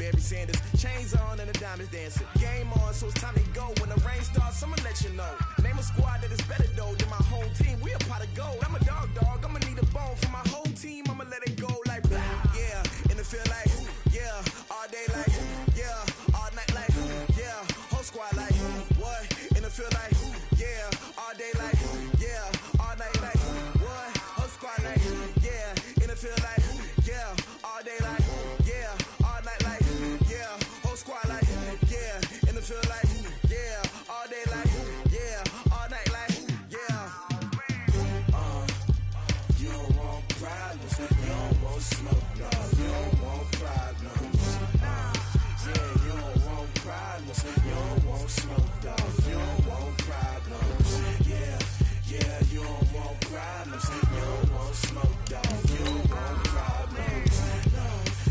Barry Sanders. Chains on and the diamonds dancing. Game on, so it's time to go. When the rain starts, I'ma let you know. Name a squad that is better though than my whole team. We a pot of gold. I'm a dog. I'ma need a bone for my whole team. I'ma let it go like yeah. In the field like yeah. All day like yeah. All night like yeah. Whole squad like what? In the field like yeah. All day like yeah. All night like what? Whole squad like yeah. In the field like yeah. All day like yeah. All night like yeah. Whole squad like yeah. In the field like yeah. All day like yeah. All night like yeah. You don't want problems. You don't want smoke, no. You don't want problems. Yeah, you don't want problems. You don't want smoke, dog. You don't want problems. Yeah, you don't want problems. You don't want smoke, dog. You don't want problems. No,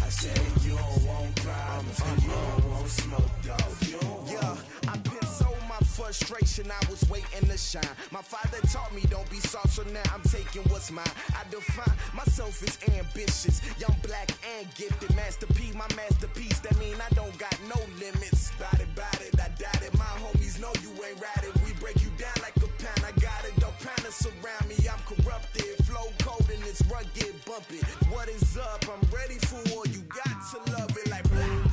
I said you don't want problems. You don't want smoke, dog. You don't want. Yeah, I been so my frustration. I was waiting to shine. My father taught me don't be soft, so now I'm taking what's mine. I define myself as ambitious, young, black, and gifted. Master P, my masterpiece. That mean I don't got no limits. Bout it, I doubt it. My homies know you ain't ratted. We break you down like a pound. I got it, don't pound us around me. I'm corrupted, flow cold and it's rugged, bumpy. What is up? I'm ready for war. You got to love it like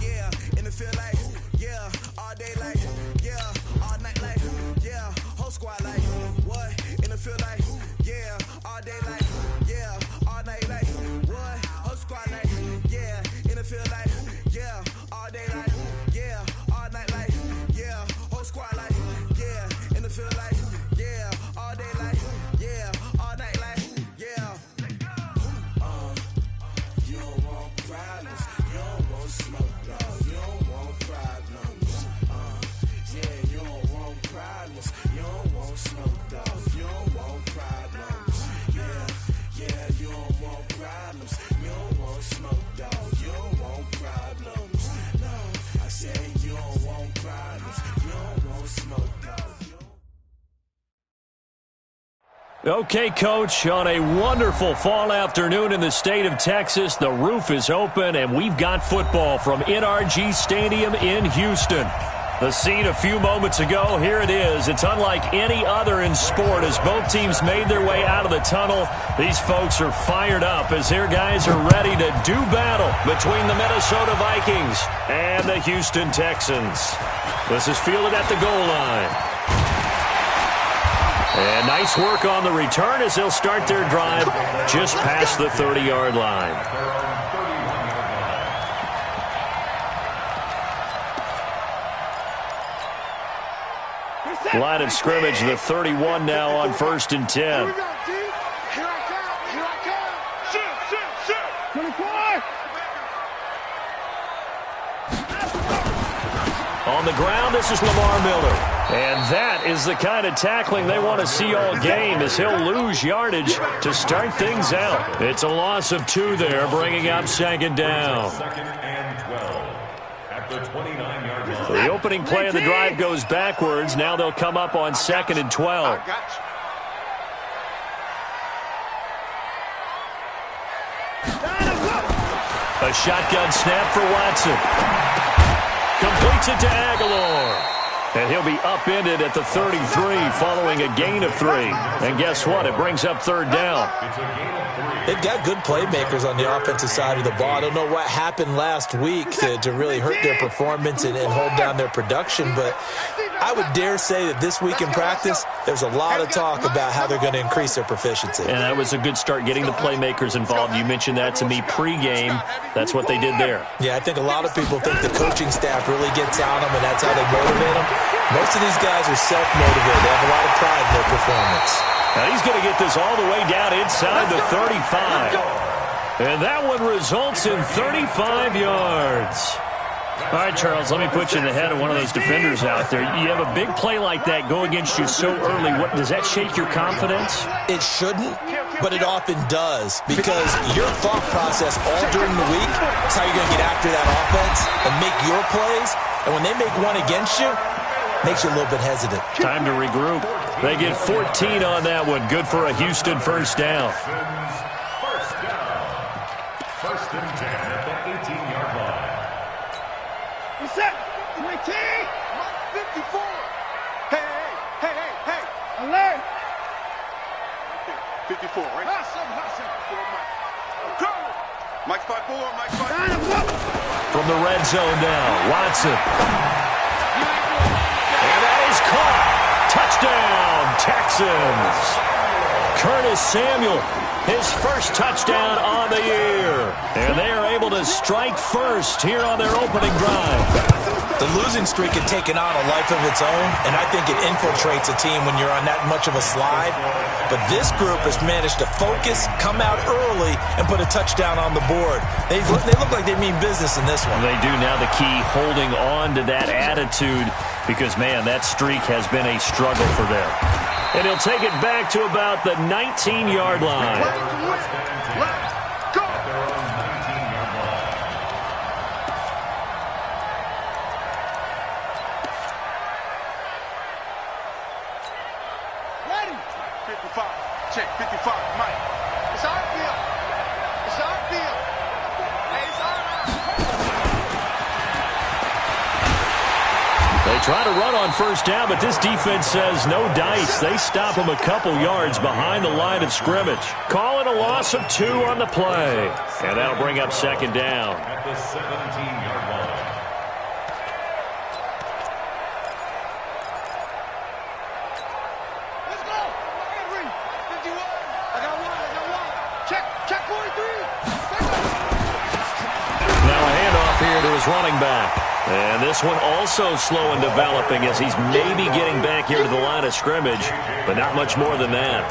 yeah. In the field like yeah. All day like yeah. All night like yeah. Whole squad like what? In the field like yeah. All day like yeah. All night like what? Whole squad like yeah. In the field like yeah. All day like yeah. All night like yeah. Whole squad like yeah. In the field like yeah. All day like yeah. All night like yeah. You don't want problems. You don't want smoke, dog. You don't want problems. Yeah, you don't want problems. You don't want smoke, dog. You don't want problems. Yeah, you don't want problems. You don't want smoke, dog. You don't want problems. No, I said you don't want problems. You don't want smoke, dog. Okay, Coach, on a wonderful fall afternoon in the state of Texas, the roof is open, and we've got football from NRG Stadium in Houston. The scene a few moments ago, here it is. It's unlike any other in sport as both teams made their way out of the tunnel. These folks are fired up as their guys are ready to do battle between the Minnesota Vikings and the Houston Texans. This is fielded at the goal line. And nice work on the return as they'll start their drive just past the 30-yard line. Line of scrimmage, the 31 now on 1st and 10. On the ground, this is Lamar Miller. And that is the kind of tackling they want to see all game as he'll lose yardage to start things out. It's a loss of 2 there, bringing up 2nd down. Second and 12 at the 29-yard line. So the opening play of the drive goes backwards. Now they'll come up on 2nd and 12. A shotgun snap for Watson. Completes it to Aguilar. And he'll be upended at the 33 following a gain of 3. And guess what? It brings up 3rd down. They've got good playmakers on the offensive side of the ball. I don't know what happened last week to really hurt their performance and hold down their production, but I would dare say that this week in practice, there's a lot of talk about how they're going to increase their proficiency. And that was a good start, getting the playmakers involved. You mentioned that to me pregame. That's what they did there. Yeah, I think a lot of people think the coaching staff really gets on them, and that's how they motivate them. Most of these guys are self-motivated. They have a lot of pride in their performance. Now he's going to get this all the way down inside the 35. And that one results in 35 yards. All right, Charles, let me put you in the head of one of those defenders out there. You have a big play like that go against you so early. What, does that shake your confidence? It shouldn't, but it often does, because your thought process all during the week is how you're going to get after that offense and make your plays. And when they make one against you, makes you a little bit hesitant. Time to regroup. They get 14 on that one. Good for a Houston first down. First and 10 at the 18-yard line. From the red zone now, Watson. And that is caught. Touchdown, Texans. Curtis Samuel, his first touchdown on the year. And they are able to strike first here on their opening drive. The losing streak had taken on a life of its own, and I think it infiltrates a team when you're on that much of a slide. But this group has managed to focus, come out early, and put a touchdown on the board. They look like they mean business in this one. They do. Now the key, holding on to that attitude, because, man, that streak has been a struggle for them. And he'll take it back to about the 19-yard line. Check 55, Mike. It's our field. It's our field. Hey, it's our They try to run on first down, but this defense says no dice. They stop them a couple yards behind the line of scrimmage. Calling a loss of 2 on the play. And that'll bring up second down. At the 17-yard line. Running back. And this one also slow in developing as he's maybe getting back here to the line of scrimmage, but not much more than that.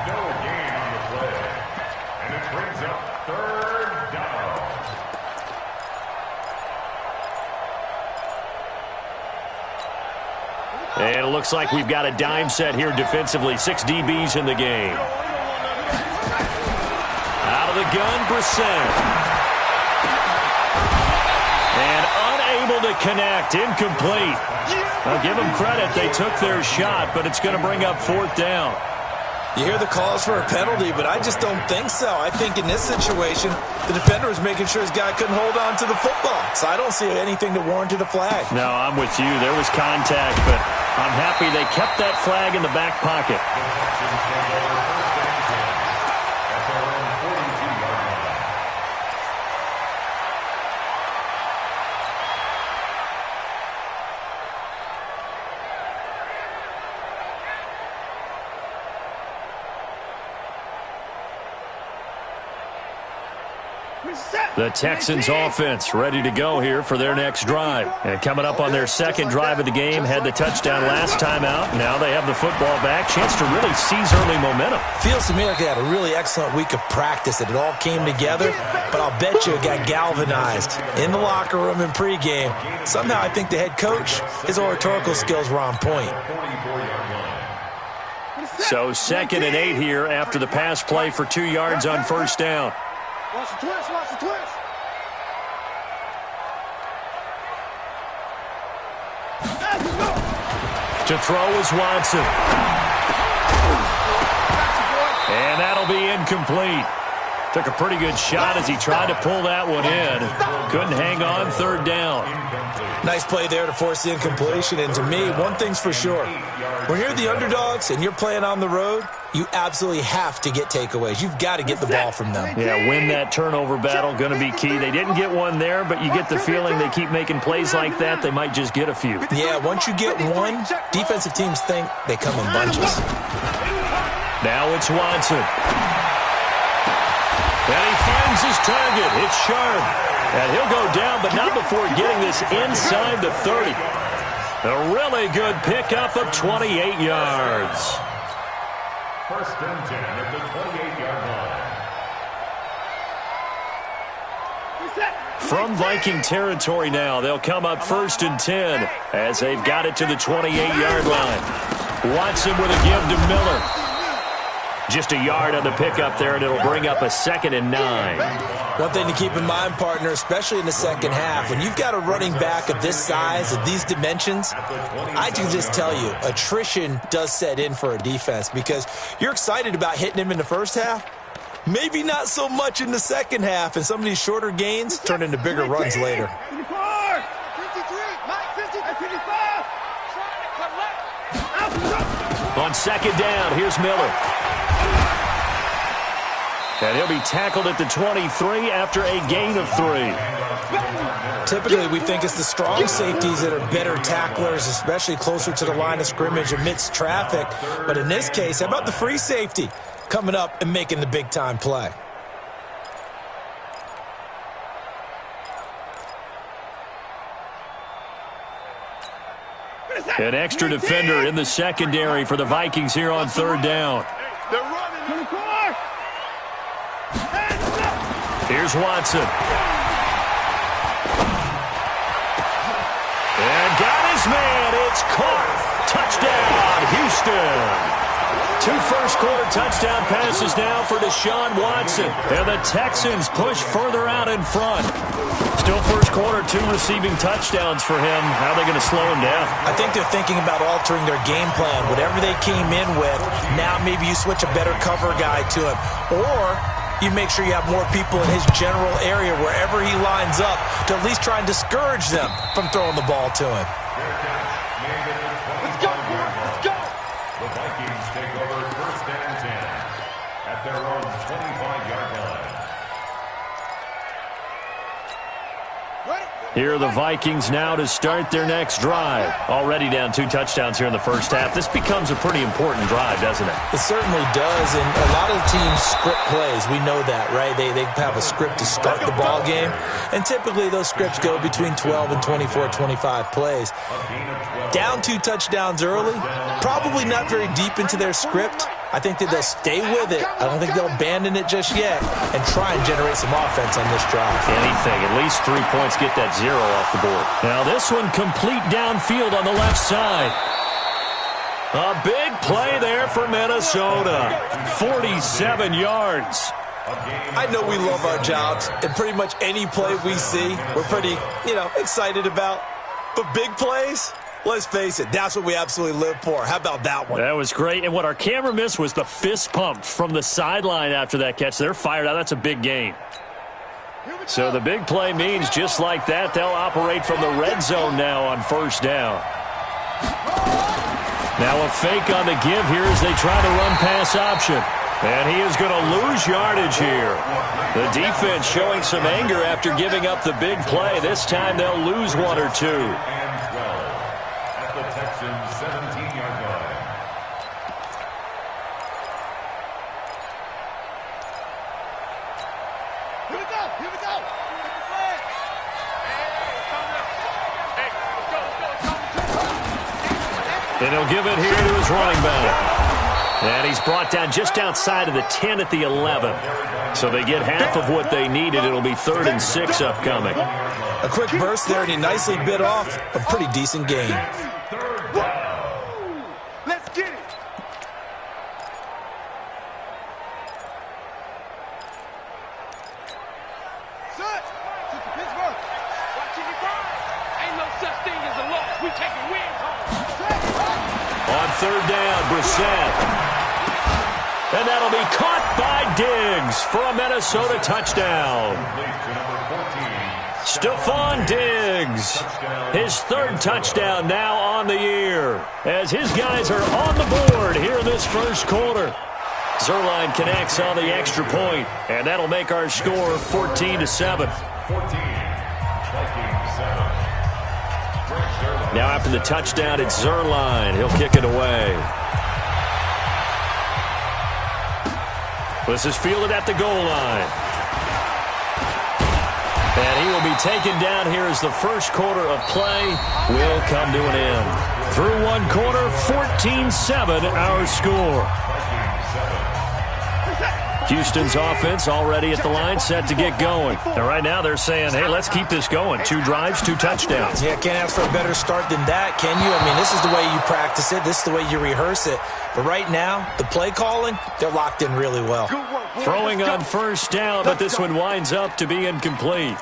No gain on the play. And it brings up third down. And it looks like we've got a dime set here defensively. 6 DBs in the game. Out of the gun, Brissett. And unable to connect. Incomplete. I'll give them credit. They took their shot, but it's going to bring up 4th down. You hear the calls for a penalty, but I just don't think so. I think in this situation, the defender was making sure his guy couldn't hold on to the football. So I don't see anything that warranted a flag. No, I'm with you. There was contact, but I'm happy they kept that flag in the back pocket. The Texans offense ready to go here for their next drive. And coming up on their second drive of the game, had the touchdown last time out. Now they have the football back. Chance to really seize early momentum. Feels to me like they had a really excellent week of practice, that it all came together. But I'll bet you it got galvanized in the locker room in pregame. Somehow I think the head coach, his oratorical skills were on point. So 2nd and 8 here after the pass play for 2 yards on first down. Watch the twist, watch the twist. To throw is Watson. And that'll be incomplete. Took a pretty good shot as he tried to pull that one in. Couldn't hang on, 3rd down. Nice play there to force the incompletion. And to me, one thing's for sure. When you're the underdogs and you're playing on the road, you absolutely have to get takeaways. You've got to get the ball from them. Yeah, win that turnover battle, going to be key. They didn't get one there, but you get the feeling they keep making plays like that, they might just get a few. Yeah, once you get one, defensive teams think they come in bunches. Now it's Watson. And he finds his target. It's sharp. And he'll go down, but not before getting this inside the 30. A really good pickup of 28 yards. 1st and 10 at the 28-yard line. From Viking territory now, they'll come up 1st and 10 as they've got it to the 28-yard line. Watson with a give to Miller. Just a yard on the pickup there, and it'll bring up a 2nd and 9. One thing to keep in mind, partner, especially in the second half, when you've got a running back of this size, of these dimensions, I can just tell you, attrition does set in for a defense because you're excited about hitting him in the first half. Maybe not so much in the second half, and some of these shorter gains turn into bigger runs later. 54, 53, Mike, 55. On 2nd down, here's Miller. And he'll be tackled at the 23 after a gain of 3. Typically, we think it's the strong safeties that are better tacklers, especially closer to the line of scrimmage amidst traffic. But in this case, how about the free safety coming up and making the big-time play? An extra defender in the secondary for the Vikings here on 3rd down. They're running. Here's Watson. And got his man. It's caught. Touchdown, Houston. 2 first-quarter touchdown passes now for Deshaun Watson. And the Texans push further out in front. Still first quarter, 2 receiving touchdowns for him. How are they going to slow him down? I think they're thinking about altering their game plan. Whatever they came in with, now maybe you switch a better cover guy to him. Or you make sure you have more people in his general area wherever he lines up to at least try and discourage them from throwing the ball to him. Let's go, let's go. The Vikings take over 1st and 10 at their own 25-yard line. Here are the Vikings now to start their next drive. Already down 2 touchdowns here in the first half. This becomes a pretty important drive, doesn't it? It certainly does, and a lot of teams script plays. We know that, right? They have a script to start the ball game, and typically those scripts go between 12 and 24, 25 plays. Down 2 touchdowns early, probably not very deep into their script. I think that they'll stay with it. I don't think they'll abandon it just yet and try and generate some offense on this drive. Anything. At least 3 points, get that 0 off the board. Now this one complete downfield on the left side. A big play there for Minnesota. 47 yards. I know we love our jobs, and pretty much any play we see, we're pretty, excited about. But big plays, let's face it, that's what we absolutely live for. How about that one? That was great. And what our camera missed was the fist pump from the sideline after that catch. They're fired out. That's a big gain. So the big play means just like that, they'll operate from the red zone now on 1st down. Now a fake on the give here as they try to run pass option. And he is going to lose yardage here. The defense showing some anger after giving up the big play. This time they'll lose 1 or 2. At the Texans' 17-yard line. Here we go, here we go. And he'll give it here to his running back. And he's brought down just outside of the 10 at the 11. So they get half of what they needed. It'll be 3rd and 6 upcoming. A quick burst there, and he nicely bit off a pretty decent gain. Let's get it. Son, Sister Pittsburgh, watching you grind. Ain't no such thing as a loss. We taking wins home. On 3rd down, Brissett. And that'll be caught by Diggs for a Minnesota touchdown. Stephon Diggs, his 3rd touchdown now on the year, as his guys are on the board here in this first quarter. Zerline connects on the extra point, and that'll make our score 14-7. Now after the touchdown, it's Zerline. He'll kick it away. This is fielded at the goal line. And he will be taken down here as the first quarter of play will come to an end. Through 1 quarter, 14-7 our score. Houston's offense already at the line, set to get going. And right now they're saying, hey, let's keep this going. 2 drives, 2 touchdowns. Yeah, can't ask for a better start than that, can you? I mean, this is the way you practice it. This is the way you rehearse it. But right now, the play calling, they're locked in really well. Throwing on 1st down, but this one winds up to be incomplete.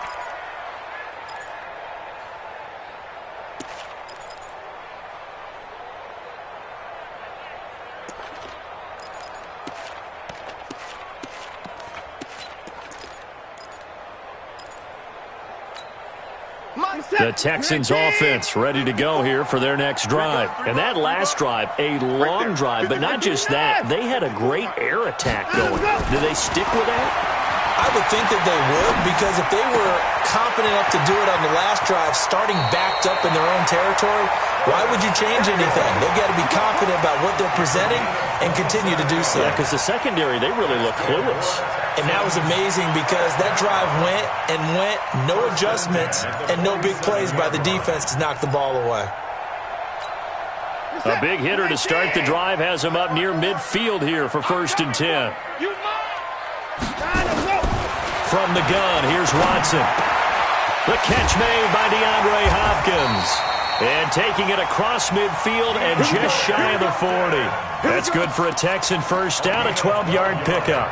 The Texans offense ready to go here for their next drive. And that last drive, a long drive, but not just that. They had a great air attack going. Do they stick with that? I would think that they would, because if they were confident enough to do it on the last drive, starting backed up in their own territory, why would you change anything? They've got to be confident about what they're presenting and continue to do so. Yeah, because the secondary, they really look clueless. And that was amazing because that drive went and went, no adjustments, and no big plays by the defense to knock the ball away. A big hitter to start the drive has him up near midfield here for 1st and 10. From the gun, here's Watson. The catch made by DeAndre Hopkins. And taking it across midfield and just shy of the 40. That's good for a Texan first down, a 12-yard pickup.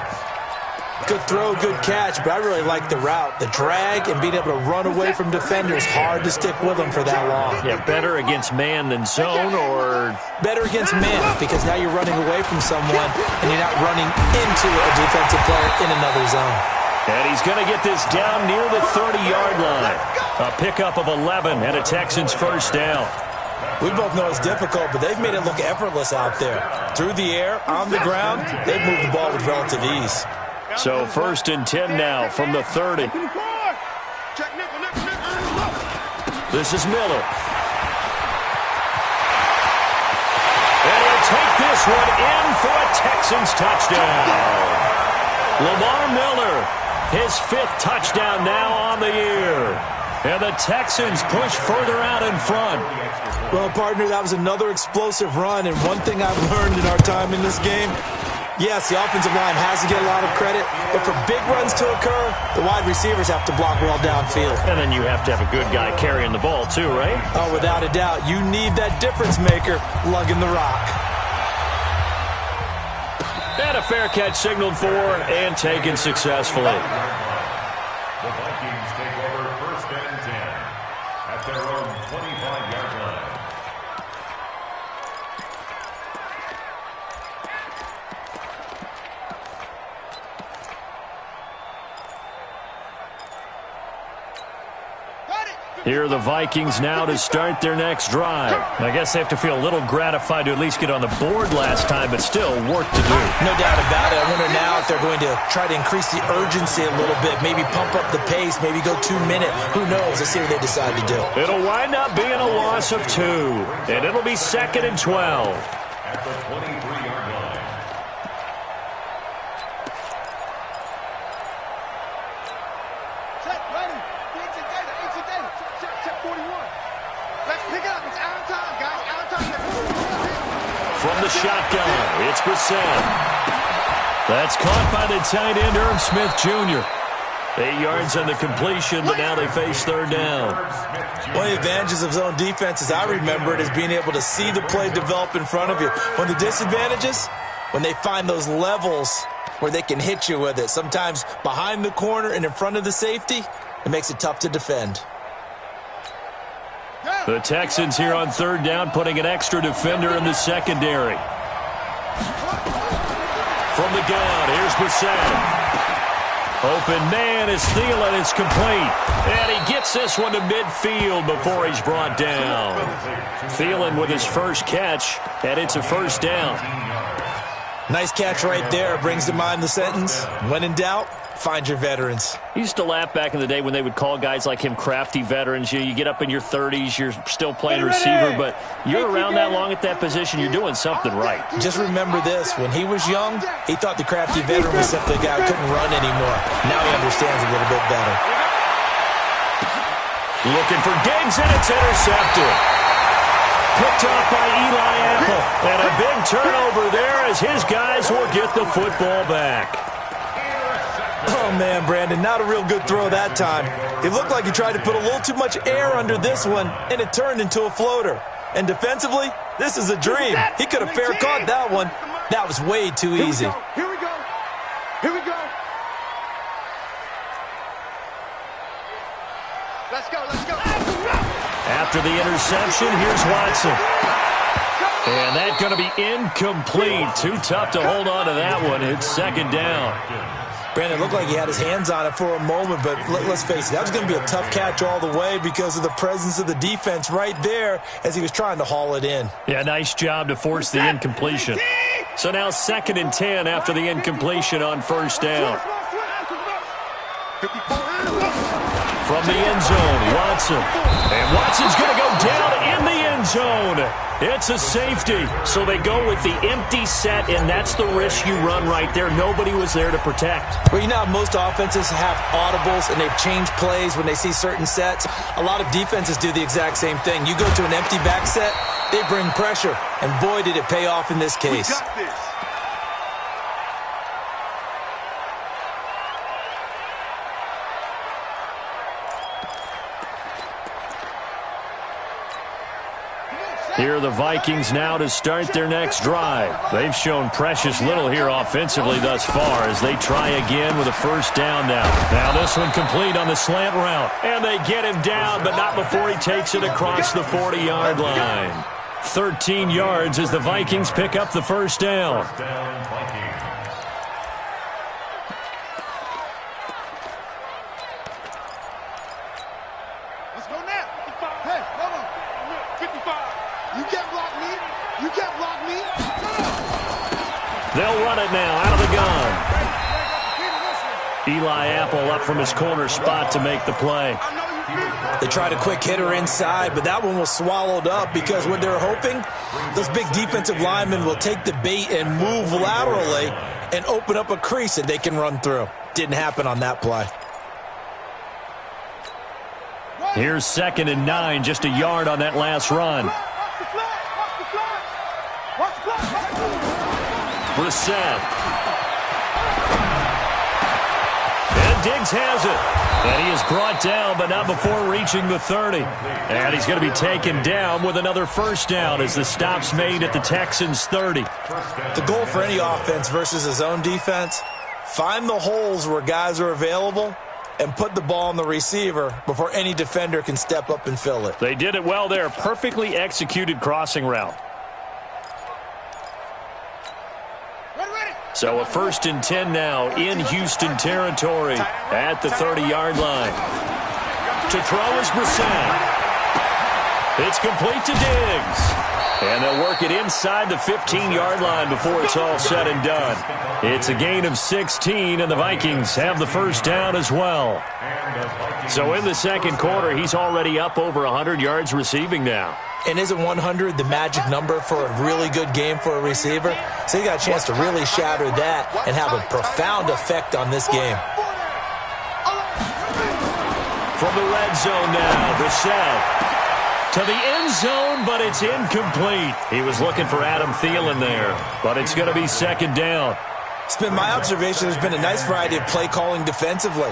Good throw, good catch, but I really like the route. The drag and being able to run away from defenders, hard to stick with them for that long. Yeah, better against man than zone, or? Better against man, because now you're running away from someone and you're not running into a defensive player in another zone. And he's going to get this down near the 30-yard line. A pickup of 11 and a Texans first down. We both know it's difficult, but they've made it look effortless out there. Through the air, on the ground, they've moved the ball with relative ease. So 1st and 10 now from the 30. This is Miller. And he'll take this one in for a Texans touchdown. Lamar Miller, his 5th touchdown now on the year. And the Texans push further out in front. Well, partner, that was another explosive run, and one thing I've learned in our time in this game, yes, the offensive line has to get a lot of credit, but for big runs to occur, the wide receivers have to block well downfield. And then you have to have a good guy carrying the ball too, right? Oh, without a doubt. You need that difference maker lugging the rock. And a fair catch signaled for and taken successfully. The Vikings take over 1st and 10 at their own 25-yard line. Here are the Vikings now to start their next drive. I guess they have to feel a little gratified to at least get on the board last time, but still work to do. No doubt about it. I wonder now if they're going to try to increase the urgency a little bit, maybe pump up the pace, maybe go 2 minute. Who knows? Let's see what they decide to do. It'll wind up being a loss of 2, and it'll be 2nd and 12. At the 23-yard line. From the shotgun, it's Brissett. That's caught by the tight end, Irv Smith Jr. 8 yards on the completion, but now they face 3rd down. One of the advantages of zone defense, as I remember it, is being able to see the play develop in front of you. One of the disadvantages, when they find those levels where they can hit you with it, sometimes behind the corner and in front of the safety, it makes it tough to defend. The Texans here on 3rd down, putting an extra defender in the secondary. From the gun, here's Brissett. Open man is Thielen. It's complete. And he gets this one to midfield before he's brought down. Thielen with his first catch, and it's a 1st down. Nice catch right there. Brings to mind the sentence, when in doubt, find your veterans. I used to laugh back in the day when they would call guys like him crafty veterans. You get up in your 30s, you're still playing receiver, but you're around that long at that position, you're doing something right. Just remember this. When he was young, he thought the crafty veteran was simply a guy who couldn't run anymore. Now he understands a little bit better. Looking for Diggs, and it's intercepted. Picked off by Eli Apple. And a big turnover there as his guys will get the football back. Oh, man, Brandon, not a real good throw that time. It looked like he tried to put a little too much air under this one, and it turned into a floater. And defensively, this is a dream. He could have fair caught that one. That was way too easy. Here we go. Here we go. Let's go. Let's go. After the interception, here's Watson. And that's going to be incomplete. Too tough to hold on to that one. It's 2nd down. Brandon, it looked like he had his hands on it for a moment, but let's face it, that was going to be a tough catch all the way because of the presence of the defense right there as he was trying to haul it in. Yeah, nice job to force the incompletion. So now 2nd and 10 after the incompletion on 1st down. From the end zone, Watson. And Watson's going to go down in the end zone. It's a safety. So they go with the empty set, and that's the risk you run right there. Nobody was there to protect. Well, you know how most offenses have audibles, and they've changed plays when they see certain sets. A lot of defenses do the exact same thing. You go to an empty back set, they bring pressure. And boy, did it pay off in this case. We got this. Here are the Vikings now to start their next drive. They've shown precious little here offensively thus far as they try again with a 1st down now. Now this one complete on the slant route. And they get him down, but not before he takes it across the 40-yard line. 13 yards as the Vikings pick up the 1st down. Let's go now. Hey, hold on. 55. You can't block me. You can't block me. They'll run it now out of the gun. Eli Apple up from his corner spot to make the play. They tried a quick hitter inside, but that one was swallowed up because what they're hoping, those big defensive linemen will take the bait and move laterally and open up a crease that they can run through. Didn't happen on that play. Here's 2nd and 9, just a yard on that last run. Brissett. And Diggs has it. And he is brought down, but not before reaching the 30. And he's going to be taken down with another 1st down as the stop's made at the Texans' 30. The goal for any offense versus his own defense, find the holes where guys are available and put the ball on the receiver before any defender can step up and fill it. They did it well there. Perfectly executed crossing route. So a 1st and 10 now in Houston territory at the 30-yard line. To throw is Brissett. It's complete to Diggs. And they'll work it inside the 15-yard line before it's all said and done. It's a gain of 16, and the Vikings have the 1st down as well. So in the 2nd quarter, he's already up over 100 yards receiving now. And isn't 100 the magic number for a really good game for a receiver? So you got a chance to really shatter that and have a profound effect on this game. From the red zone now, Brissett. To the end zone, but it's incomplete. He was looking for Adam Thielen there, but it's going to be 2nd down. It's been my observation there's been a nice variety of play calling defensively.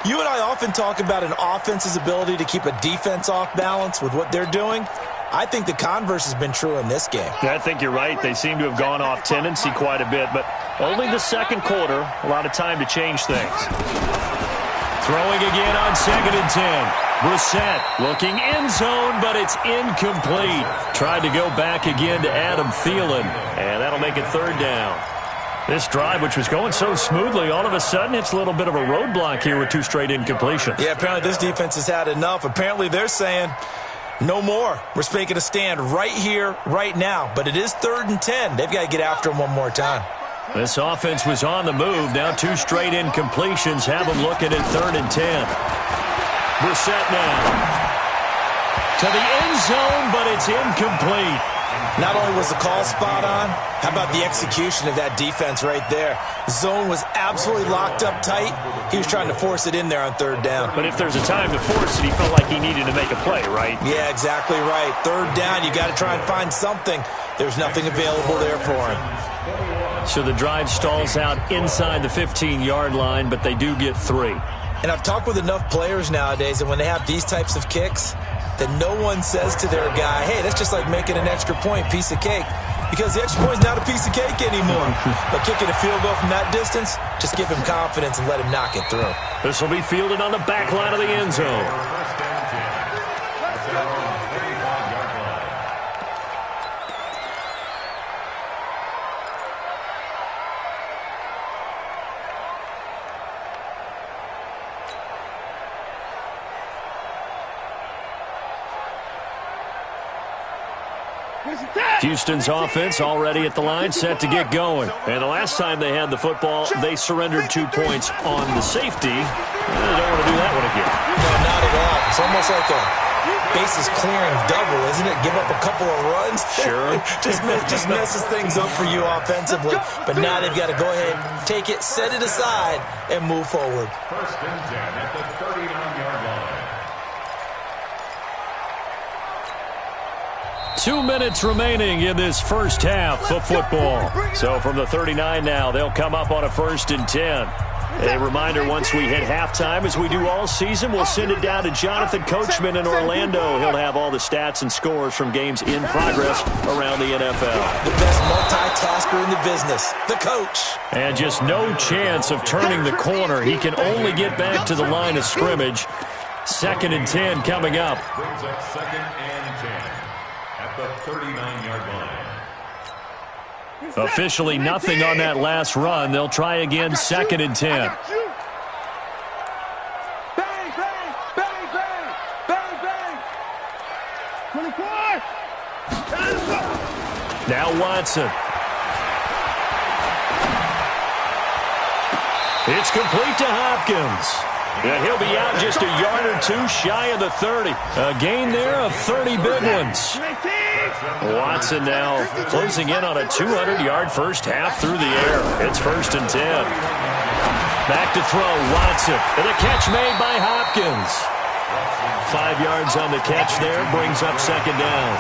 You and I often talk about an offense's ability to keep a defense off balance with what they're doing. I think the converse has been true in this game. Yeah, I think you're right. They seem to have gone off tendency quite a bit, but only the 2nd quarter, a lot of time to change things. Throwing again on 2nd and 10. Brissett looking end zone, but it's incomplete. Tried to go back again to Adam Thielen, and that'll make it 3rd down. This drive, which was going so smoothly, all of a sudden it's a little bit of a roadblock here with 2 straight incompletions. Yeah, apparently this defense has had enough. Apparently they're saying, no more. We're making a stand right here, right now. But it is 3rd and 10. They've got to get after him one more time. This offense was on the move. Now 2 straight incompletions have them looking at 3rd and 10. Brissett now. To the end zone, but it's incomplete. Not only was the call spot on, how about the execution of that defense right there? Zone was absolutely locked up tight. He was trying to force it in there on 3rd down. But if there's a time to force it, he felt like he needed to make a play, right? Yeah, exactly right. 3rd down, you got to try and find something. There's nothing available there for him. So the drive stalls out inside the 15-yard line, but they do get 3. And I've talked with enough players nowadays, and when they have these types of kicks, that no one says to their guy, hey, that's just like making an extra point, piece of cake. Because the extra point is not a piece of cake anymore. But kicking a field goal from that distance, just give him confidence and let him knock it through. This will be fielded on the back line of the end zone. Houston's offense already at the line, set to get going. And the last time they had the football, they surrendered 2 points on the safety. They don't want to do that one again. No, not at all. It's almost like a bases clearing double, isn't it? Give up a couple of runs. Sure. just messes things up for you offensively. But now they've got to go ahead, take it, set it aside, and move forward. First and 10 at the 39-yard line. 2 minutes remaining in this first half of football. So from the 39 now, they'll come up on a 1st and 10. A reminder, once we hit halftime, as we do all season, we'll send it down to Jonathan Coachman in Orlando. He'll have all the stats and scores from games in progress around the NFL. The best multitasker in the business, the coach. And just no chance of turning the corner. He can only get back to the line of scrimmage. 2nd and 10 coming up. Brings up 2nd and 10 at the 39-yard line. Officially nothing on that last run. They'll try again, 2nd and 10. Bang, bang, bang, bang, bang, bang. 24. Now Watson. It's complete to Hopkins. And he'll be out just a yard or two shy of the 30. A gain there of 30 big ones. Watson now closing in on a 200-yard first half through the air. It's 1st and 10. Back to throw, Watson. And a catch made by Hopkins. 5 yards on the catch there, brings up 2nd down.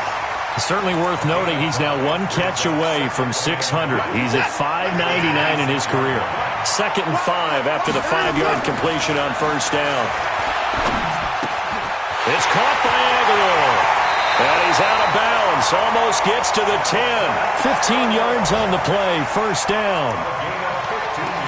Certainly worth noting he's now 1 catch away from 600. He's at 599 in his career. 2nd and 5 after the 5-yard completion on 1st down. It's caught by Aguilar. And he's out of bounds. Almost gets to the 10. 15 yards on the play. 1st down.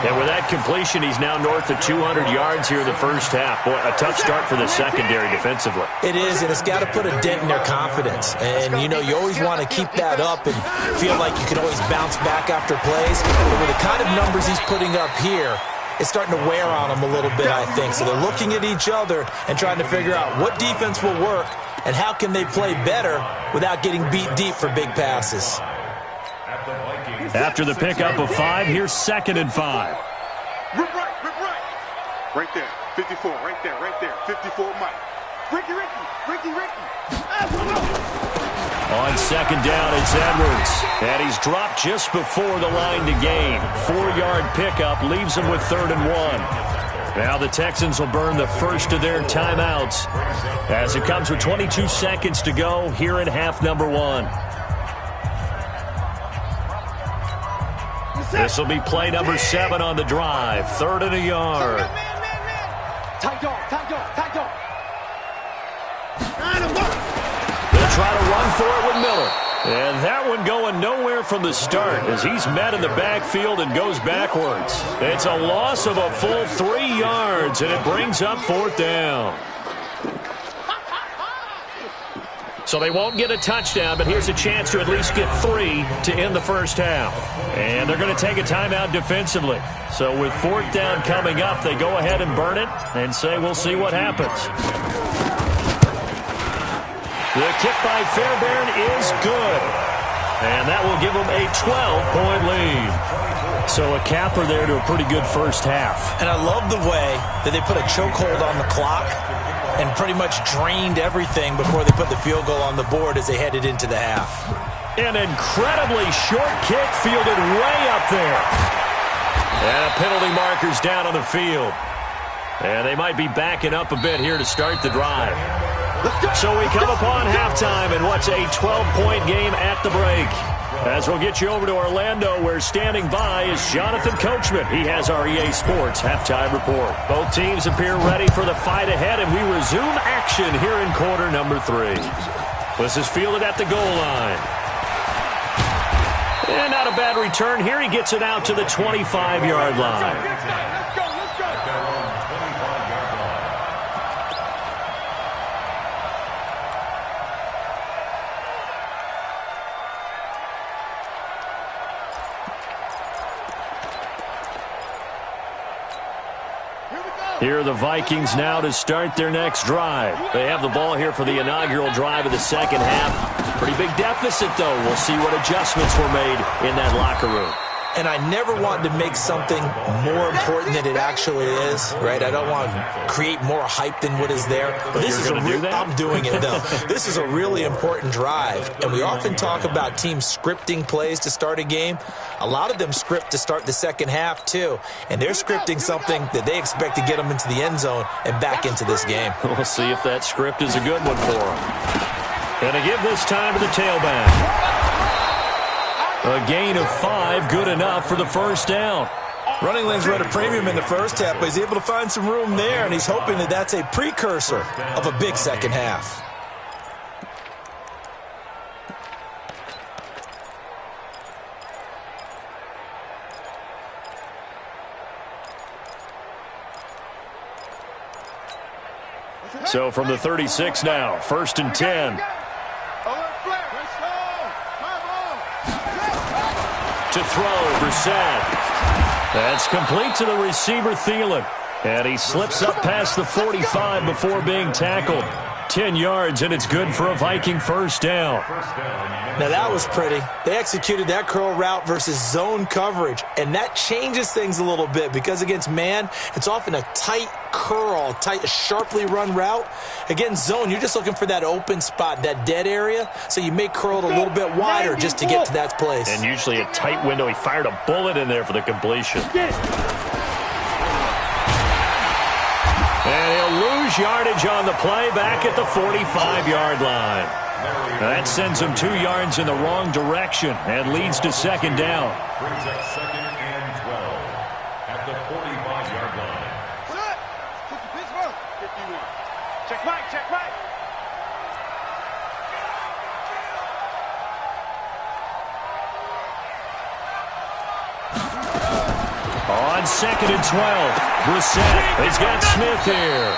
And with that completion, he's now north of 200 yards here in the first half. Boy, a tough start for the secondary defensively. It is, and it's got to put a dent in their confidence. And, you know, you always want to keep that up and feel like you can always bounce back after plays. But with the kind of numbers he's putting up here, it's starting to wear on them a little bit, I think. So they're looking at each other and trying to figure out what defense will work and how can they play better without getting beat deep for big passes. After the pickup of 5, here's 2nd and 5. Rip right, rip right. Right there, 54, right there, 54, Mike. Ricky. On 2nd down, it's Edwards. And he's dropped just before the line to gain. 4-yard pickup leaves him with 3rd and 1. Now the Texans will burn the first of their timeouts as it comes with 22 seconds to go here in half number 1. This will be play number 7 on the drive. 3rd and a yard. Tight dog. They'll try to run for it with Miller. And that one going nowhere from the start as he's met in the backfield and goes backwards. It's a loss of a full 3 yards, and it brings up 4th down. So they won't get a touchdown, but here's a chance to at least get 3 to end the first half. And they're going to take a timeout defensively. So with 4th down coming up, they go ahead and burn it and say we'll see what happens. The kick by Fairbairn is good. And that will give them a 12-point lead. So a capper there to a pretty good first half. And I love the way that they put a chokehold on the clock and pretty much drained everything before they put the field goal on the board as they headed into the half. An incredibly short kick fielded way up there. And a penalty marker's down on the field. And they might be backing up a bit here to start the drive. So we come upon halftime in what's a 12-point game at the break. As we'll get you over to Orlando, where standing by is Jonathan Coachman. He has our EA Sports halftime report. Both teams appear ready for the fight ahead, and we resume action here in quarter number 3. This is fielded at the goal line. And not a bad return here. He gets it out to the 25-yard line. Let's go. Here are the Vikings now to start their next drive. They have the ball here for the inaugural drive of the second half. Pretty big deficit, though. We'll see what adjustments were made in that locker room. And I never want to make something more important than it actually is, right? I don't want to create more hype than what is there. But this is I'm doing it, though. This is a really important drive. And we often talk about teams scripting plays to start a game. A lot of them script to start the second half, too. And they're scripting something that they expect to get them into the end zone and back into this game. We'll see if that script is a good one for them. And to give this time to the tailback. A gain of 5, good enough for the first down. Running lanes were at a premium in the first half, but he's able to find some room there, and he's hoping that that's a precursor of a big second half. So from the 36 now, 1st and 10. To throw, Brissett. That's complete to the receiver, Thielen. And he slips up past the 45 before being tackled. 10 yards, and it's good for a Viking first down. Now, that was pretty. They executed that curl route versus zone coverage, and that changes things a little bit because against man, it's often a tight curl, tight, sharply run route. Against zone, you're just looking for that open spot, that dead area, so you may curl it a little bit wider just to get to that place. And usually a tight window. He fired a bullet in there for the completion. And he'll lose yardage on the play back at the 45-yard line. That sends him 2 yards in the wrong direction and leads to second down. Brings up 2nd and 12 at the 45-yard line. Check right, check right. On 2nd and 12, Brissett has got Smith here.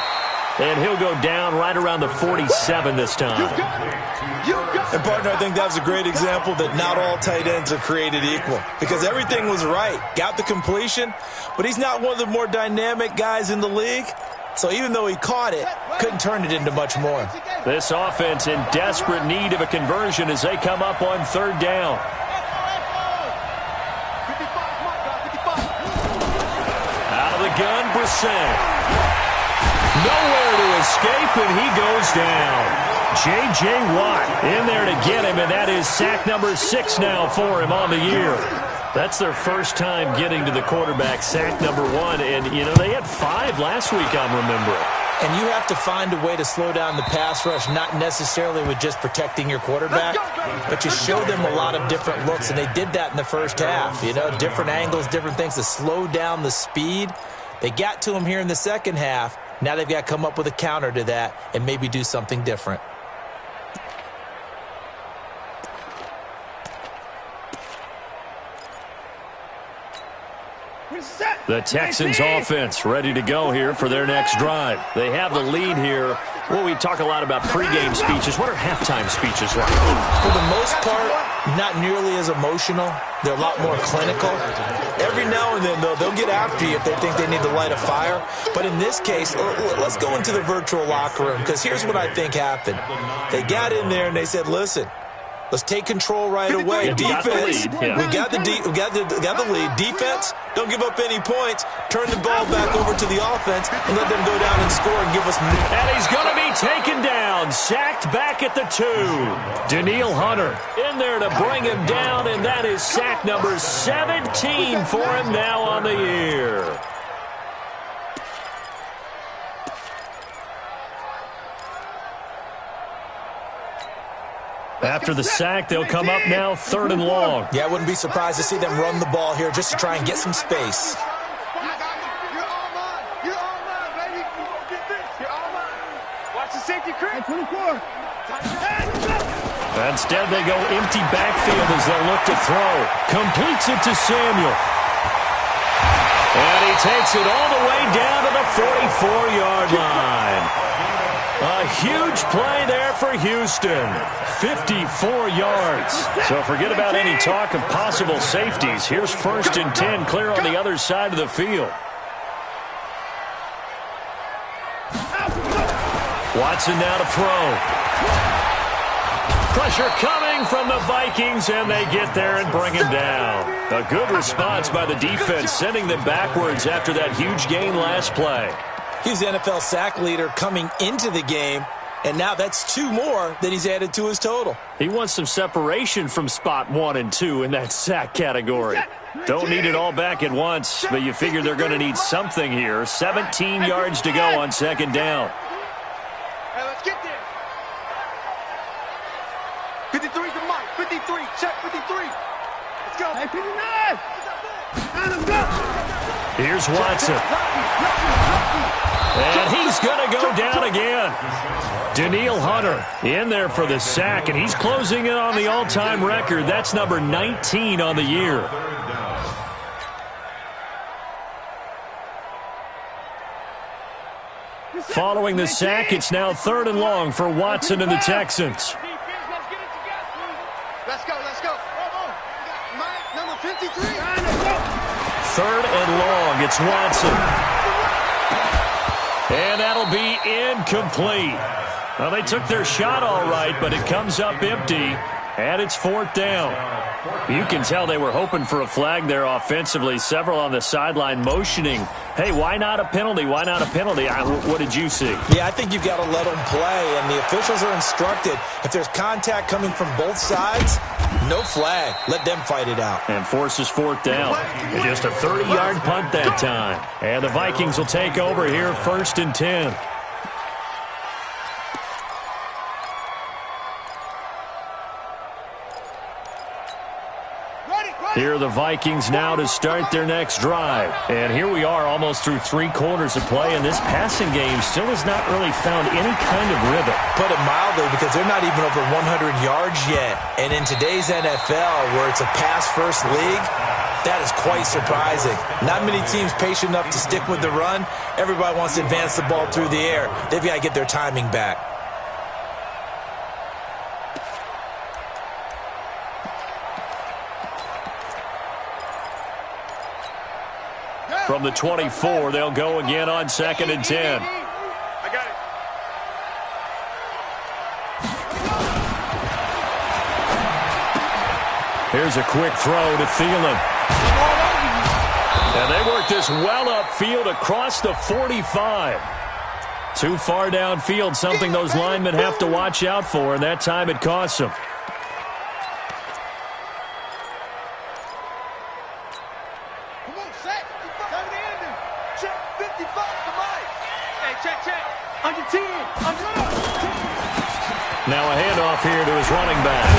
And he'll go down right around the 47 this time. And, partner, I think that was a great example that not all tight ends are created equal because everything was right. Got the completion, but he's not one of the more dynamic guys in the league. So even though he caught it, couldn't turn it into much more. This offense in desperate need of a conversion as they come up on 3rd down. Out of the gun, Brissett. Nowhere to escape, and he goes down. J.J. Watt in there to get him, and that is sack number 6 now for him on the year. That's their first time getting to the quarterback, sack number 1. And, you know, they had 5 last week, I'm remembering. And you have to find a way to slow down the pass rush, not necessarily with just protecting your quarterback, but you show them a lot of different looks, and they did that in the first half. You know, different angles, different things to slow down the speed. They got to him here in the second half. Now they've got to come up with a counter to that and maybe do something different. The Texans offense ready to go here for their next drive. They have the lead here. Well, we talk a lot about pregame speeches. What are halftime speeches like? For the most part, not nearly as emotional. They're a lot more clinical. Every now and then, though, they'll get after you if they think they need to light a fire. But in this case, let's go into the virtual locker room because here's what I think happened. They got in there and they said, listen, let's take control right away. Defense, we got the lead. Defense, don't give up any points. Turn the ball back over to the offense and let them go down and score and give us more. And he's going to be taken down, sacked back at the 2. Danielle Hunter in there to bring him down, and that is sack number 17 for him now on the year. After the sack, they'll come up now 3rd and long. Yeah, I wouldn't be surprised to see them run the ball here just to try and get some space. Watch the safety creep. 24. Instead, they go empty backfield as they'll look to throw. Completes it to Samuel. And he takes it all the way down to the 44-yard line. A huge play there for Houston. 54 yards. So forget about any talk of possible safeties. Here's 1st and 10 clear on the other side of the field. Watson now to throw. Pressure coming from the Vikings, and they get there and bring him down. A good response by the defense, sending them backwards after that huge gain last play. He's the NFL sack leader coming into the game, and now that's 2 more that he's added to his total. He wants some separation from spot 1 and 2 in that sack category. Don't need it all back at once, but you figure they're going to need something here. 17 yards to go on second down. Hey, let's get there. 53 to Mike. 53. Check 53. Let's go. Hey, 59. Let's go. Here's Watson. And he's going to go down again. Danielle Hunter in there for the sack, and he's closing in on the all-time record. That's number 19 on the year. Following the sack, it's now 3rd and long for Watson and the Texans. Let's go, let's go. Mike, number 53. 3rd and long, it's Watson. And that'll be incomplete. Well, they took their shot all right, but it comes up empty, and it's 4th down. You can tell they were hoping for a flag there offensively. Several on the sideline motioning, hey, why not a penalty? Why not a penalty? What did you see? Yeah, I think you've got to let them play, and the officials are instructed. If there's contact coming from both sides, no flag. Let them fight it out. And forces 4th down. Just a 30-yard punt that time. And the Vikings will take over here, 1st and 10. Here are the Vikings now to start their next drive. And here we are almost through 3 quarters of play, and this passing game still has not really found any kind of rhythm. Put it mildly, because they're not even over 100 yards yet. And in today's NFL, where it's a pass-first league, that is quite surprising. Not many teams patient enough to stick with the run. Everybody wants to advance the ball through the air. They've got to get their timing back. From the 24, they'll go again on 2nd and 10. I got it. Here's a quick throw to Thielen. And they work this well upfield across the 45. Too far downfield, something those linemen have to watch out for, and that time it costs them. Now a handoff here to his running back.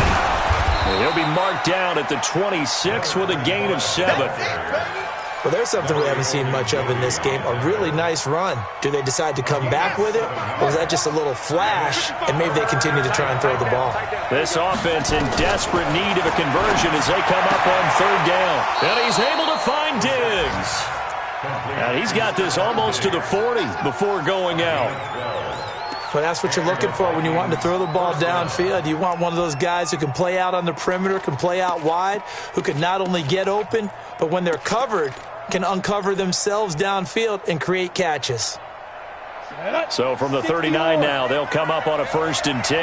And he'll be marked down at the 26 with a gain of 7. Well, there's something we haven't seen much of in this game, a really nice run. Do they decide to come back with it, or was that just a little flash, and maybe they continue to try and throw the ball? This offense in desperate need of a conversion as they come up on 3rd down. And he's able to find Diggs. And he's got this almost to the 40 before going out. Well, that's what you're looking for when you want to throw the ball downfield. You want one of those guys who can play out on the perimeter, can play out wide, who can not only get open, but when they're covered, can uncover themselves downfield and create catches. So from the 39 now, they'll come up on a 1st and 10.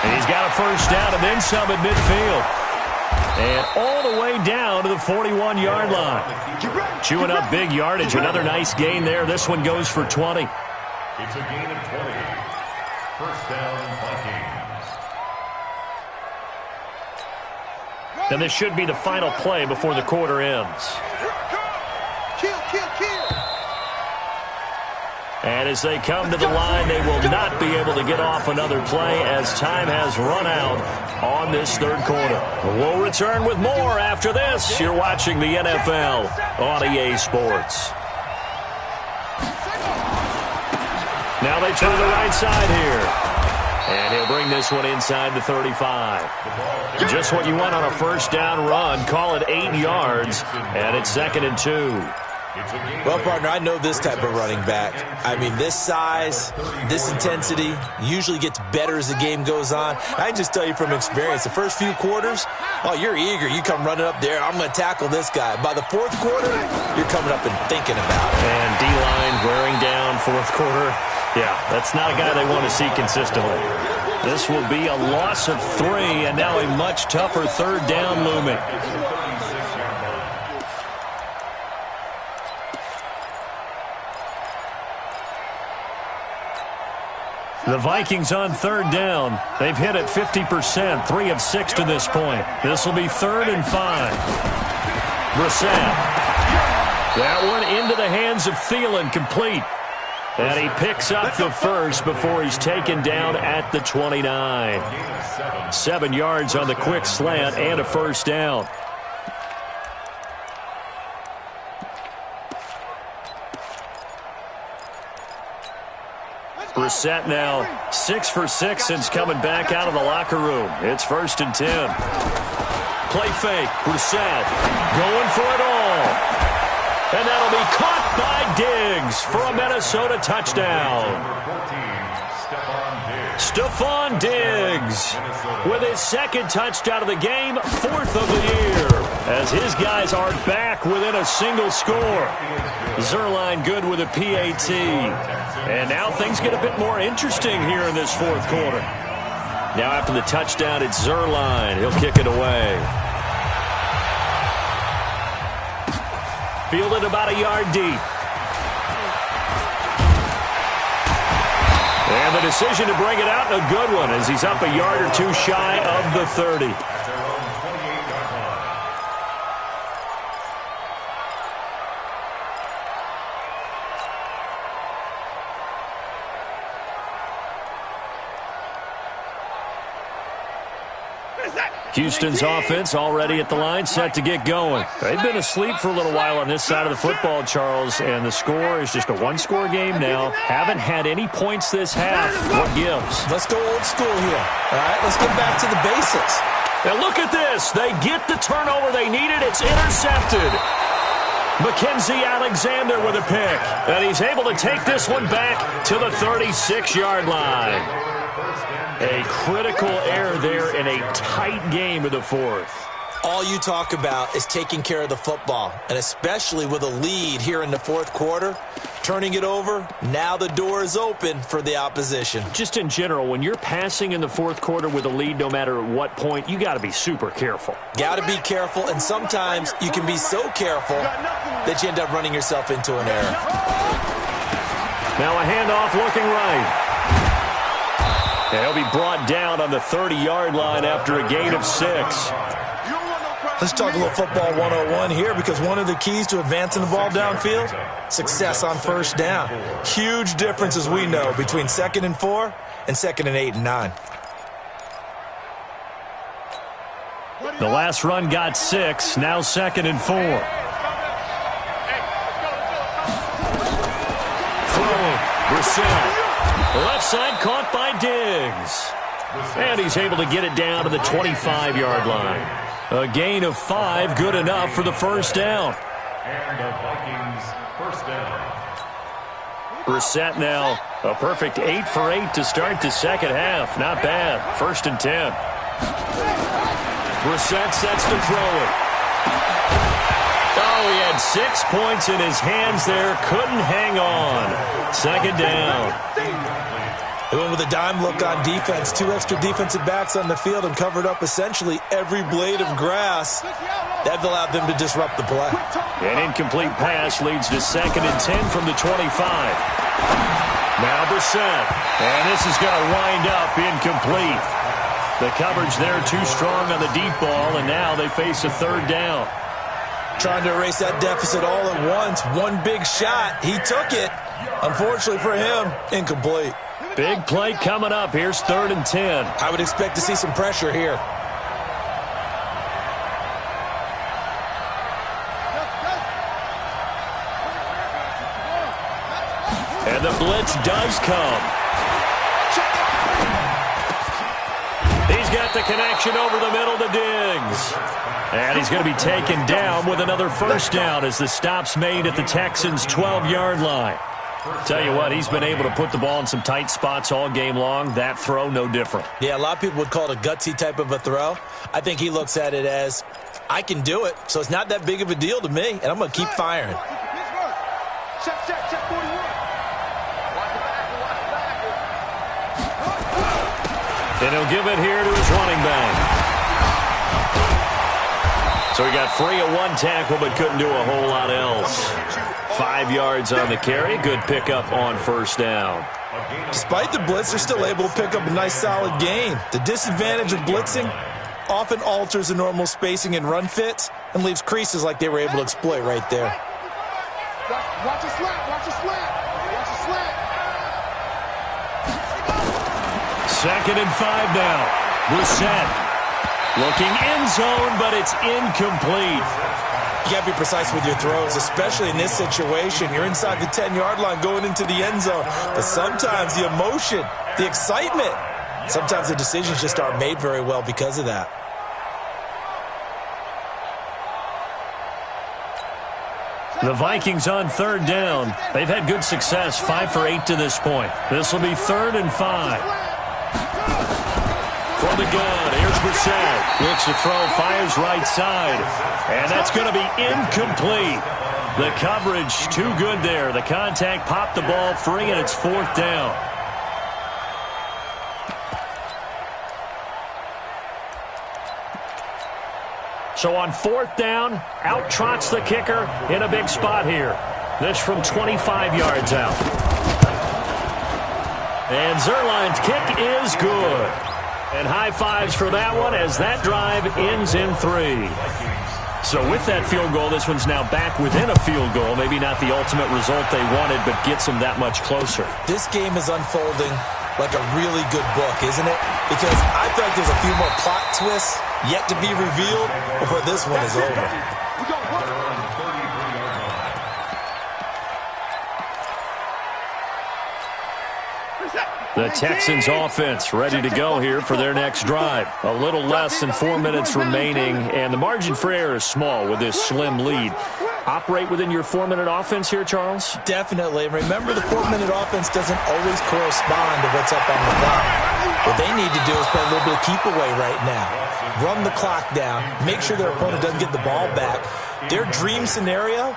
And he's got a 1st down and then some at midfield. And all the way down to the 41-yard line. Chewing up big yardage. Another nice gain there. This one goes for 20. It's a gain of 20. 1st down, Vikings. And this should be the final play before the quarter ends. And as they come to the line, they will not be able to get off another play as time has run out on this 3rd quarter. We'll return with more after this. You're watching the NFL on EA Sports. Now they turn the right side here. And he'll bring this one inside the 35. Just what you want on a 1st down run. Call it 8 yards. And it's 2nd and 2. Well, partner, I know this type of running back. I mean, this size, this intensity usually gets better as the game goes on. I can just tell you from experience, the first few quarters, oh, you're eager. You come running up there, I'm going to tackle this guy. By the fourth quarter, you're coming up and thinking about it. And D-line wearing down fourth quarter. Yeah, that's not a guy they want to see consistently. This will be a loss of 3, and now a much tougher third down looming. The Vikings on third down. They've hit it 50%, 3 of 6 to this point. This will be 3rd and 5. Brissett. That one into the hands of Thielen, complete. And he picks up the first before he's taken down at the 29. 7 yards on the quick slant and a first down. Brissett now 6 for 6 since coming back out of the locker room. It's 1st and 10. Play fake. Brissett going for it all. And that'll be caught by Diggs for a Minnesota touchdown. Stephon Diggs with his 2nd touchdown of the game, 4th of the year, as his guys are back within a single score. Zerline good with a PAT. And now things get a bit more interesting here in this 4th quarter. Now after the touchdown, it's Zerline. He'll kick it away. Fielded about a yard deep. And the decision to bring it out, a good one, as he's up a yard or 2 shy of the 30. Houston's offense already at the line, set to get going. They've been asleep for a little while on this side of the football, Charles, and the score is just a 1-score game now. Haven't had any points this half. What gives? Let's go old school here. All right, let's get back to the basics. And look at this. They get the turnover they needed. It's intercepted. Mackenzie Alexander with a pick. And he's able to take this one back to the 36-yard line. A critical error there in a tight game of the 4th. All you talk about is taking care of the football, and especially with a lead here in the 4th quarter, turning it over, now the door is open for the opposition. Just in general, when you're passing in the 4th quarter with a lead, no matter at what point, you got to be super careful. Got to be careful, and sometimes you can be so careful that you end up running yourself into an error. Now a handoff looking right. And he'll be brought down on the 30-yard line after a gain of 6. Let's talk a little football 101 here, because one of the keys to advancing the ball downfield, success on first down. Huge difference, as we know, between 2nd and 4 and 2nd and 8 and 9. The last run got 6, now 2nd and 4. Throwing, Brissett. Left side caught by Diggs. And he's able to get it down to the 25-yard line. A gain of 5, good enough for the first down. And the Vikings first down. Brissett now a perfect 8 for 8 to start the second half. Not bad. 1st and 10. Brissett sets to throw it. Oh, he had 6 points in his hands there. Couldn't hang on. 2nd down. They went with a dime look on defense. 2 extra defensive backs on the field and covered up essentially every blade of grass. That allowed them to disrupt the play. An incomplete pass leads to 2nd and 10 from the 25. Now Brissett. And this is going to wind up incomplete. The coverage there too strong on the deep ball, and now they face a 3rd down. Trying to erase that deficit all at once. One big shot. He took it. Unfortunately for him, incomplete. Big play coming up. Here's 3rd and 10. I would expect to see some pressure here. And the blitz does come. He's got the connection over the middle to Diggs. And he's going to be taken down with another first down as the stop's made at the Texans' 12-yard line. Tell you what, he's been able to put the ball in some tight spots all game long. That throw, no different. Yeah, a lot of people would call it a gutsy type of a throw. I think he looks at it as, I can do it, so it's not that big of a deal to me, and I'm going to keep firing. Check 41. And he'll give it here to his running back. So he got free of one tackle but couldn't do a whole lot else. 5 yards on the carry. Good pickup on first down. Despite the blitz, they're still able to pick up a nice solid gain. The disadvantage of blitzing often alters the normal spacing and run fits and leaves creases like they were able to exploit right there. Watch a slant. Watch a slant. Watch a slant. 2nd and 5 now. Brissett looking end zone, but it's incomplete. You got to be precise with your throws, especially in this situation. You're inside the 10-yard line going into the end zone. But sometimes the emotion, the excitement, sometimes the decisions just aren't made very well because of that. The Vikings on 3rd down. They've had good success, 5 for 8 to this point. This will be 3rd and 5. From the gun, here's Brissett. Looks to throw, fires right side. And that's going to be incomplete. The coverage too good there. The contact popped the ball free, and it's 4th down. So on 4th down, out trots the kicker in a big spot here. This from 25 yards out. And Zerline's kick is good. And high fives for that one as that drive ends in 3. So with that field goal, this one's now back within a field goal. Maybe not the ultimate result they wanted, but gets them that much closer. This game is unfolding like a really good book, isn't it? Because I feel like there's a few more plot twists yet to be revealed before this one is over. The Texans offense ready to go here for their next drive. A little less than 4 minutes remaining, and the margin for error is small with this slim lead. Operate within your 4-minute offense here, Charles? Definitely. Remember, the 4-minute offense doesn't always correspond to what's up on the clock. What they need to do is play a little bit of keep away right now. Run the clock down. Make sure their opponent doesn't get the ball back. Their dream scenario,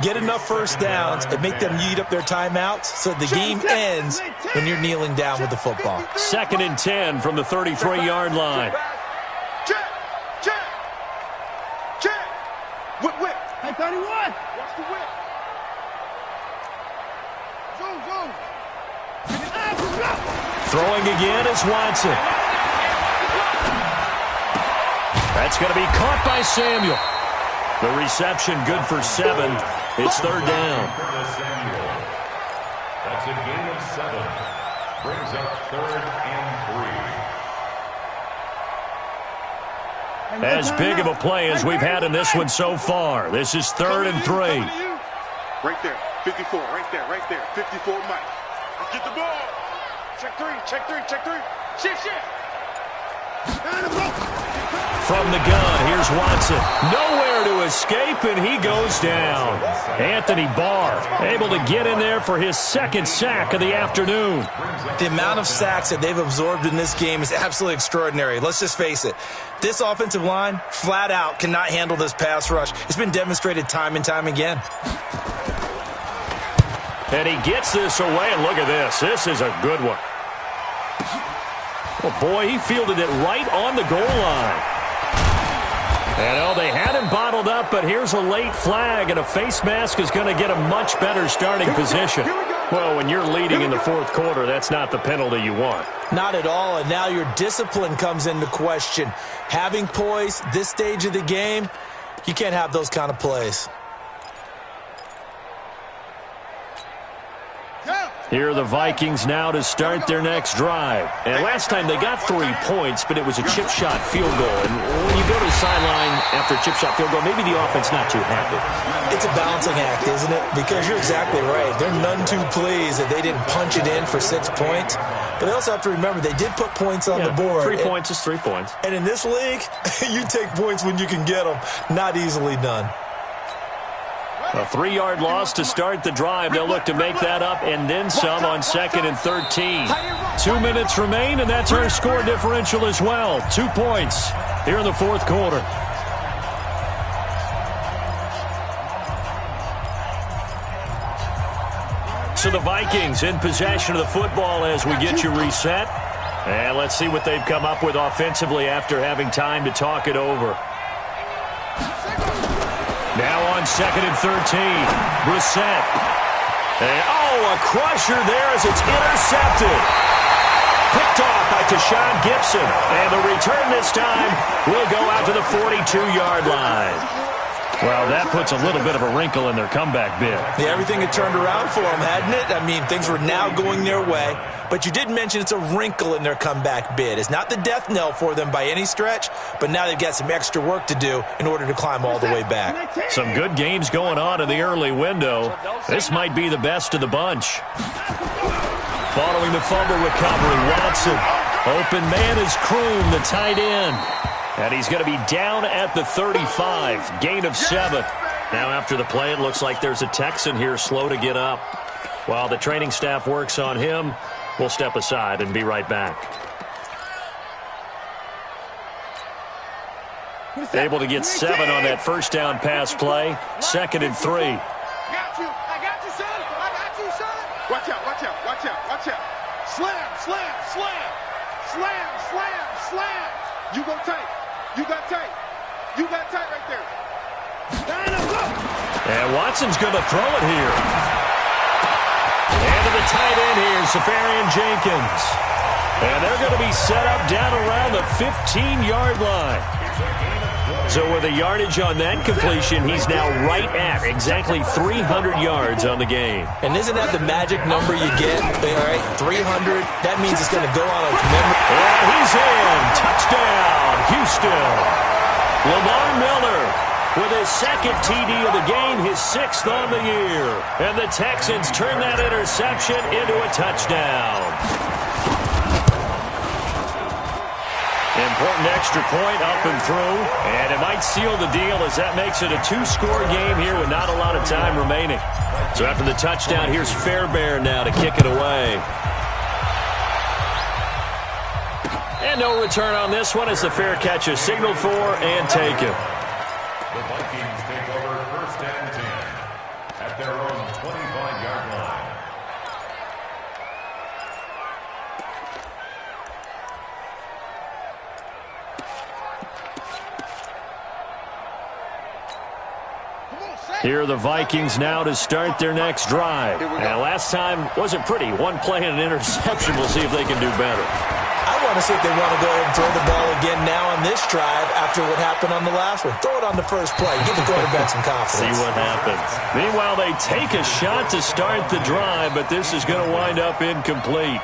get enough first downs and make them eat up their timeouts so the game ends when you're kneeling down with the football. 2nd and 10 from the 33-yard line. Check. Whip. Hey, 31. Watch the whip. Zoom. Throwing again is Watson. That's going to be caught by Samuel. The reception good for 7. It's 3rd down. That's a gain of 7. Brings up 3rd and 3. As big of a play as we've had in this one so far. This is 3rd and 3. Right there. 54. Right there. 54 Mike. Let's get the ball. Check three. Shift. From the gun, here's Watson. Nowhere to escape, and he goes down. Anthony Barr able to get in there for his 2nd sack of the afternoon. The amount of sacks that they've absorbed in this game is absolutely extraordinary. Let's just face it. This offensive line, flat out, cannot handle this pass rush. It's been demonstrated time and time again. And he gets this away, and look at this. This is a good one. Oh, boy, he fielded it right on the goal line. And, they had him bottled up, but here's a late flag, and a face mask is going to get a much better starting position. Well, when you're leading in the 4th quarter, that's not the penalty you want. Not at all, and now your discipline comes into question. Having poise this stage of the game, you can't have those kind of plays. Here are the Vikings now to start their next drive. And last time they got 3 points, but it was a chip shot field goal. And when you go to the sideline after a chip shot field goal, maybe the offense not too happy. It's a balancing act, isn't it? Because you're exactly right. They're none too pleased that they didn't punch it in for 6 points. But they also have to remember they did put points on the board. 3 points is 3 points. And in this league, you take points when you can get them. Not easily done. A 3-yard loss to start the drive. They'll look to make that up and then some on 2nd and 13. 2 minutes remain, and that's our score differential as well. 2 points here in the fourth quarter. So the Vikings in possession of the football as we get you reset. And let's see what they've come up with offensively after having time to talk it over. Now on 2nd and 13, Brissett. And, a crusher there as it's intercepted. Picked off by Tashawn Gibson. And the return this time will go out to the 42-yard line. Well, that puts a little bit of a wrinkle in their comeback bid. Yeah, everything had turned around for them, hadn't it? I mean, things were now going their way. But you did mention it's a wrinkle in their comeback bid. It's not the death knell for them by any stretch, but now they've got some extra work to do in order to climb all the way back. Some good games going on in the early window. This might be the best of the bunch. Following the fumble recovery, Watson. Open man is Kroon, the tight end. And he's going to be down at the 35. Gain of 7. Now after the play, it looks like there's a Texan here slow to get up. While the training staff works on him, we'll step aside and be right back. Able to get 7 on that first down pass play. 2nd and 3. I got you, son. I got you, son. Watch out, watch out, watch out, watch out. Slam, slam, slam. Slam, slam, slam. You go tight. You got tight. You got tight right there. And Watson's going to throw it here. And to the tight end here, Safarian Jenkins. And they're going to be set up down around the 15-yard line. So with a yardage on that completion, he's now right at exactly 300 yards on the game. And isn't that the magic number you get? All right, 300. That means it's going to go on a memory. And he's in. Touchdown, Houston. Lamar Miller with his 2nd TD of the game, his 6th on the year. And the Texans turn that interception into a touchdown. Important extra point up and through, and it might seal the deal as that makes it a 2-score game here with not a lot of time remaining. So after the touchdown, here's Fairbairn now to kick it away. And no return on this one as the fair catch is signaled for and taken. The Vikings take over 1st and 10 at their own 25-yard line. Here are the Vikings now to start their next drive. And last time wasn't pretty. 1 play and an interception. We'll see if they can do better. I want to see if they want to go ahead and throw the ball again now on this drive after what happened on the last one. Throw it on the first play. Give the quarterback some confidence. See what happens. Meanwhile, they take a shot to start the drive, but this is going to wind up incomplete.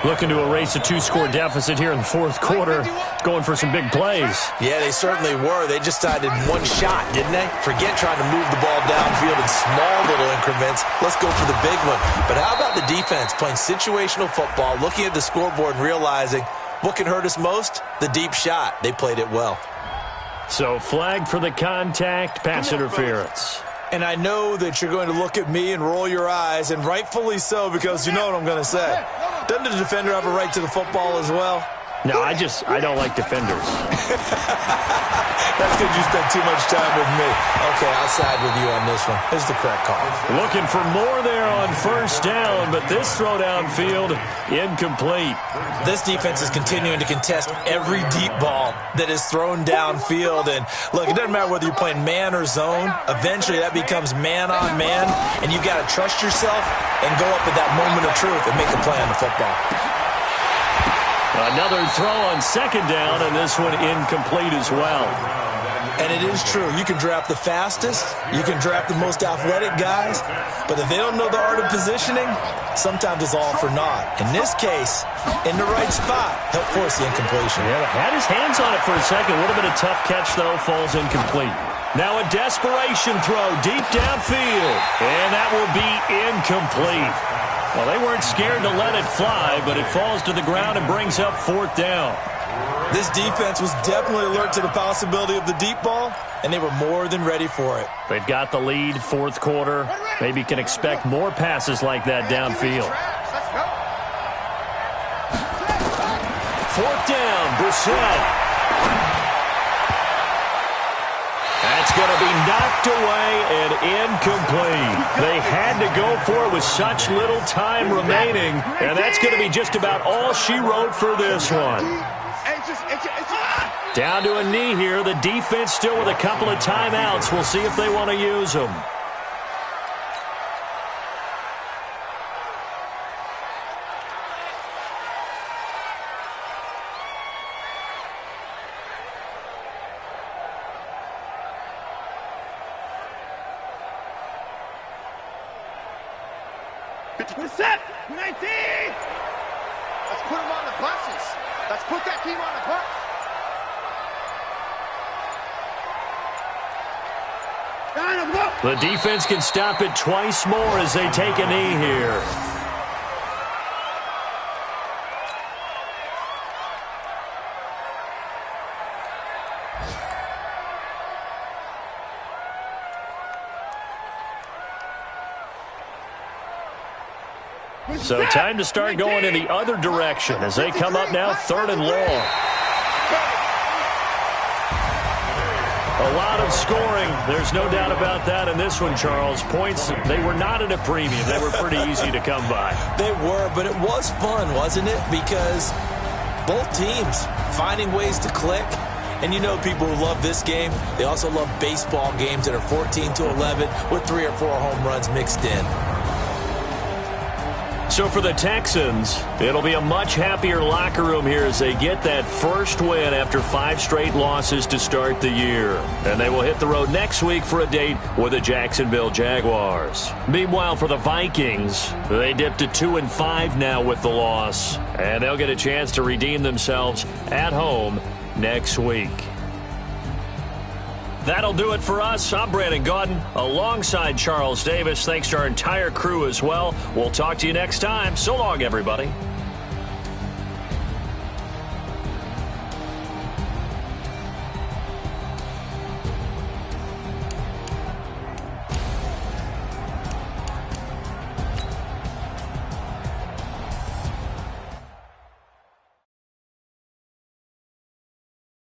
Looking to erase a 2-score deficit here in the fourth quarter. Going for some big plays. Yeah, they certainly were. They just decided 1 shot, didn't they? Forget trying to move the ball downfield in small little increments. Let's go for the big one. But how about the defense playing situational football, looking at the scoreboard and realizing what can hurt us most? The deep shot. They played it well. So flag for the contact, pass interference. And I know that you're going to look at me and roll your eyes, and rightfully so, because you know what I'm going to say. Doesn't the defender have a right to the football as well? No, I don't like defenders. That's because you spent too much time with me. Okay, I'll side with you on this one. This is the correct call. Looking for more there on first down, but this throw downfield incomplete. This defense is continuing to contest every deep ball that is thrown downfield. And look, it doesn't matter whether you're playing man or zone. Eventually that becomes man on man, and you've got to trust yourself and go up at that moment of truth and make a play on the football. Another throw on 2nd down, and this one incomplete as well. And it is true. You can draft the fastest, you can draft the most athletic guys, but if they don't know the art of positioning, sometimes it's all for naught. In this case, in the right spot, helped force the incompletion. Yeah, had his hands on it for a second. Would have been a tough catch, though. Falls incomplete. Now a desperation throw deep downfield, and that will be incomplete. Well, they weren't scared to let it fly, but it falls to the ground and brings up 4th down. This defense was definitely alert to the possibility of the deep ball, and they were more than ready for it. They've got the lead, 4th quarter. Maybe can expect more passes like that downfield. 4th down, Brissett. That's going to be knocked away and incomplete. They had to go for it with such little time remaining, and that's going to be just about all she wrote for this one. Down to a knee here. The defense still with a couple of timeouts. We'll see if they want to use them. Set. 19. Let's put them on the buses. Let's put that team on the bus. The defense can stop it twice more as they take a knee here. So time to start going in the other direction as they come up now 3rd and long. A lot of scoring. There's no doubt about that in this one, Charles. Points, they were not at a premium. They were pretty easy to come by. They were, but it was fun, wasn't it? Because both teams finding ways to click. And you know people who love this game, they also love baseball games that are 14-11 with 3 or 4 home runs mixed in. So for the Texans, it'll be a much happier locker room here as they get that first win after 5 straight losses to start the year. And they will hit the road next week for a date with the Jacksonville Jaguars. Meanwhile, for the Vikings, they dipped to 2-5 now with the loss. And they'll get a chance to redeem themselves at home next week. That'll do it for us. I'm Brandon Gaudin alongside Charles Davis. Thanks to our entire crew as well. We'll talk to you next time. So long, everybody.